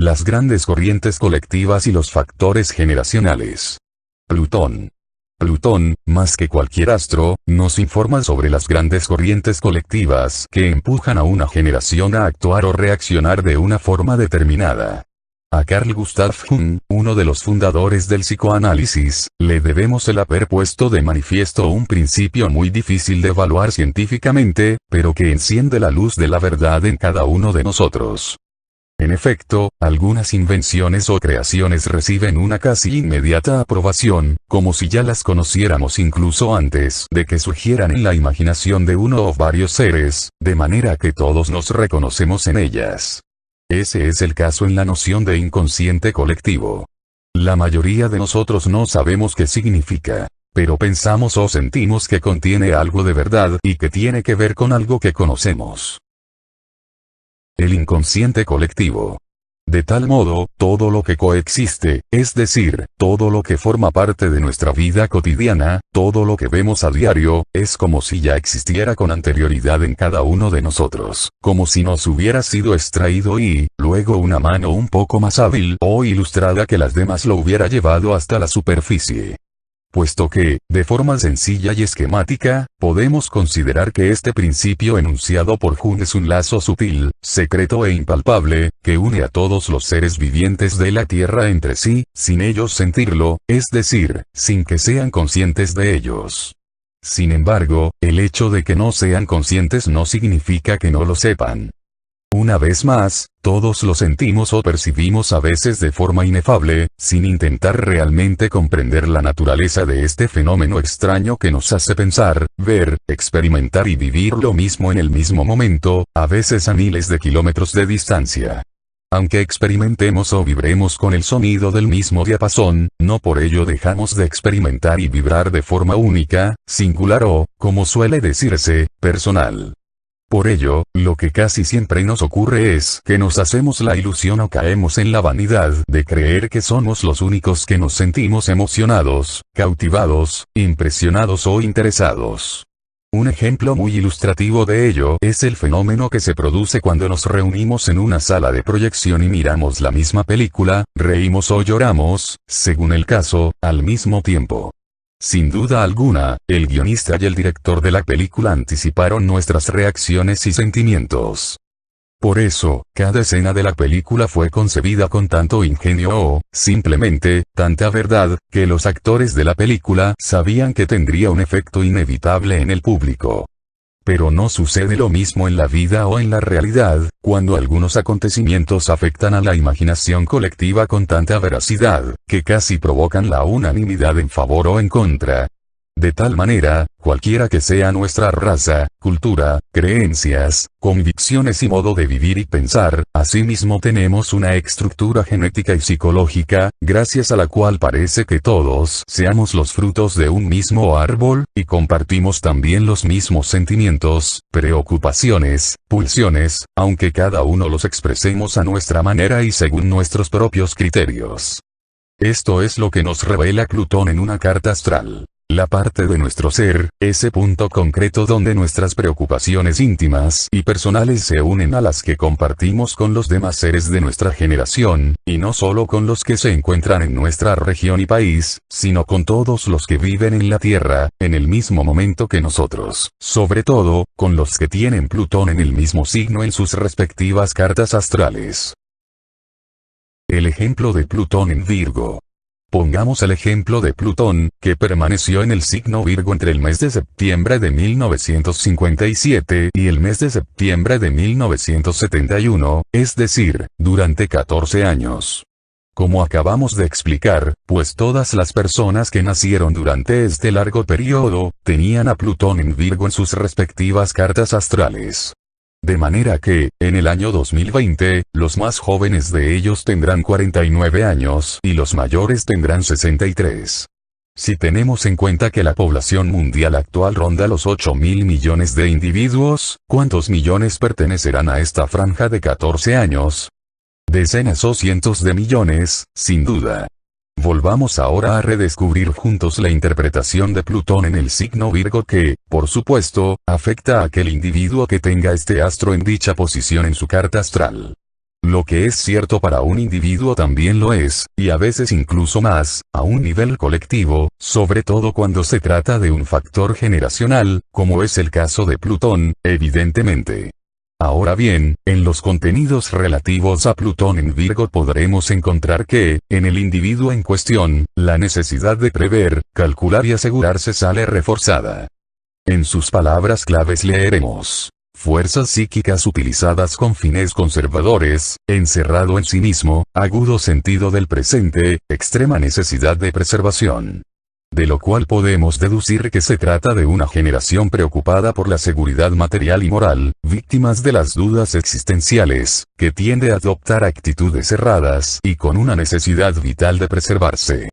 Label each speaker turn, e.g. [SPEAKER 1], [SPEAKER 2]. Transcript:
[SPEAKER 1] las grandes corrientes colectivas y los factores generacionales. Plutón. Plutón, más que cualquier astro, nos informa sobre las grandes corrientes colectivas que empujan a una generación a actuar o reaccionar de una forma determinada. A Carl Gustav Jung, uno de los fundadores del psicoanálisis, le debemos el haber puesto de manifiesto un principio muy difícil de evaluar científicamente, pero que enciende la luz de la verdad en cada uno de nosotros. En efecto, algunas invenciones o creaciones reciben una casi inmediata aprobación, como si ya las conociéramos incluso antes de que surgieran en la imaginación de uno o varios seres, de manera que todos nos reconocemos en ellas. Ese es el caso en la noción de inconsciente colectivo. La mayoría de nosotros no sabemos qué significa, pero pensamos o sentimos que contiene algo de verdad y que tiene que ver con algo que conocemos. El inconsciente colectivo. De tal modo, todo lo que coexiste, es decir, todo lo que forma parte de nuestra vida cotidiana, todo lo que vemos a diario, es como si ya existiera con anterioridad en cada uno de nosotros, como si nos hubiera sido extraído y, luego una mano un poco más hábil o ilustrada que las demás lo hubiera llevado hasta la superficie. Puesto que, de forma sencilla y esquemática, podemos considerar que este principio enunciado por Jung es un lazo sutil, secreto e impalpable, que une a todos los seres vivientes de la Tierra entre sí, sin ellos sentirlo, es decir, sin que sean conscientes de ellos. Sin embargo, el hecho de que no sean conscientes no significa que no lo sepan. Una vez más, todos lo sentimos o percibimos a veces de forma inefable, sin intentar realmente comprender la naturaleza de este fenómeno extraño que nos hace pensar, ver, experimentar y vivir lo mismo en el mismo momento, a veces a miles de kilómetros de distancia. Aunque experimentemos o vibremos con el sonido del mismo diapasón, no por ello dejamos de experimentar y vibrar de forma única, singular o, como suele decirse, personal. Por ello, lo que casi siempre nos ocurre es que nos hacemos la ilusión o caemos en la vanidad de creer que somos los únicos que nos sentimos emocionados, cautivados, impresionados o interesados. Un ejemplo muy ilustrativo de ello es el fenómeno que se produce cuando nos reunimos en una sala de proyección y miramos la misma película, reímos o lloramos, según el caso, al mismo tiempo. Sin duda alguna, el guionista y el director de la película anticiparon nuestras reacciones y sentimientos. Por eso, cada escena de la película fue concebida con tanto ingenio o, simplemente, tanta verdad, que los actores de la película sabían que tendría un efecto inevitable en el público. Pero no sucede lo mismo en la vida o en la realidad, cuando algunos acontecimientos afectan a la imaginación colectiva con tanta veracidad, que casi provocan la unanimidad en favor o en contra. De tal manera, cualquiera que sea nuestra raza, cultura, creencias, convicciones y modo de vivir y pensar, asimismo tenemos una estructura genética y psicológica, gracias a la cual parece que todos seamos los frutos de un mismo árbol, y compartimos también los mismos sentimientos, preocupaciones, pulsiones, aunque cada uno los expresemos a nuestra manera y según nuestros propios criterios. Esto es lo que nos revela Plutón en una carta astral. La parte de nuestro ser, ese punto concreto donde nuestras preocupaciones íntimas y personales se unen a las que compartimos con los demás seres de nuestra generación, y no solo con los que se encuentran en nuestra región y país, sino con todos los que viven en la Tierra, en el mismo momento que nosotros, sobre todo, con los que tienen Plutón en el mismo signo en sus respectivas cartas astrales. El ejemplo de Plutón en Virgo. Pongamos el ejemplo de Plutón, que permaneció en el signo Virgo entre el mes de septiembre de 1957 y el mes de septiembre de 1971, es decir, durante 14 años. Como acabamos de explicar, pues todas las personas que nacieron durante este largo periodo, tenían a Plutón en Virgo en sus respectivas cartas astrales. De manera que, en el año 2020, los más jóvenes de ellos tendrán 49 años y los mayores tendrán 63. Si tenemos en cuenta que la población mundial actual ronda los 8.000 millones de individuos, ¿cuántos millones pertenecerán a esta franja de 14 años? Decenas o cientos de millones, sin duda. Volvamos ahora a redescubrir juntos la interpretación de Plutón en el signo Virgo que, por supuesto, afecta a aquel individuo que tenga este astro en dicha posición en su carta astral. Lo que es cierto para un individuo también lo es, y a veces incluso más, a un nivel colectivo, sobre todo cuando se trata de un factor generacional, como es el caso de Plutón, evidentemente. Ahora bien, en los contenidos relativos a Plutón en Virgo podremos encontrar que, en el individuo en cuestión, la necesidad de prever, calcular y asegurarse sale reforzada. En sus palabras claves leeremos: fuerzas psíquicas utilizadas con fines conservadores, encerrado en sí mismo, agudo sentido del presente, extrema necesidad de preservación. De lo cual podemos deducir que se trata de una generación preocupada por la seguridad material y moral, víctimas de las dudas existenciales, que tiende a adoptar actitudes cerradas y con una necesidad vital de preservarse.